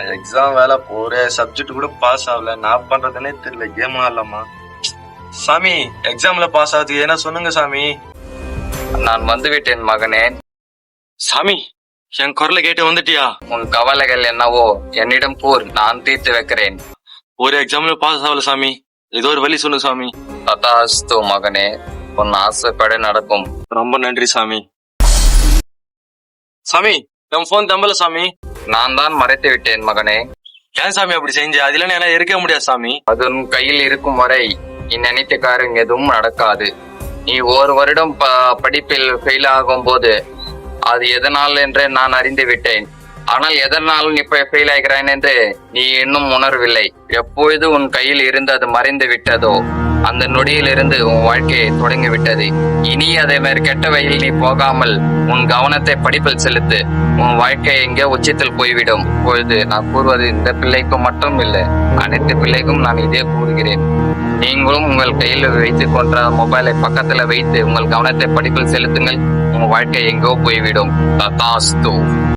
Exam வேலை ஒரு subject கூட பாஸ் ஆகல. நான் பண்றதுன்னே தெரியல. கேம் ஆடலாமா? சாமி, எக்ஸாம்ல பாஸ் ஆகுது என்ன சொல்லுங்க சாமி. நான் வந்துவிட்டேன் மகனே. சாமி, என் குரலை கேட்டு வந்துட்டியா? உன் கவலைகள் என்னவோ என்னிடம் கூர், நான் தீர்த்து வைக்கிறேன். ஒரு எக்ஸாம்ல பாஸ் ஆகல சாமி. ஏதோ ஒரு வழி சொல்லு சாமி. ததாஸ்து மகனே, உன் ஆசைப்பட நடக்கும். ரொம்ப நன்றி சாமி. சாமி, என் போன் தம்பல சாமி. நான் தான் மறைத்து விட்டேன் மகனே. ஏன் சாமி அப்படி செஞ்சு? அதுல என்னால இருக்க முடியாது சாமி. அது உன் கையில் இருக்கும் வரை நீ நினைத்த காரியம் எதுவும் நடக்காது. நீ ஒரு வருடம் படிப்பில் ஃபெயில் ஆகும் போது அது எதனால் என்று நான் அறிந்து விட்டேன். ஆனால் எதனால் நீ ஃபெயில் ஆகிறான் என்று நீ இன்னும் உணரவில்லை. எப்பொழுது உன் கையில் இருந்து அது மறைந்து விட்டதோ அந்த நொடியிலிருந்து உன் வாழ்க்கையை தொடங்கி விட்டது. இனி அதே மாதிரி கெட்ட வழியில் நீ போகாமல் உன் கவனத்தை படிப்பில் செலுத்து. உன் வாழ்க்கை எங்கே உச்சத்தில் போய்விடும். இப்பொழுது நான் கூறுவது இந்த பிள்ளைக்கும் மட்டும் இல்லை, அனைத்து பிள்ளைக்கும் நான் இதே கூறுகிறேன். நீங்களும் உங்கள் கையில் வைத்துக் கொண்ட மொபைலை பக்கத்துல வைத்து உங்கள் கவனத்தை படிப்பில் செலுத்துங்கள். உங்க வாழ்க்கை எங்கோ போய்விடும். ததாஸ்து.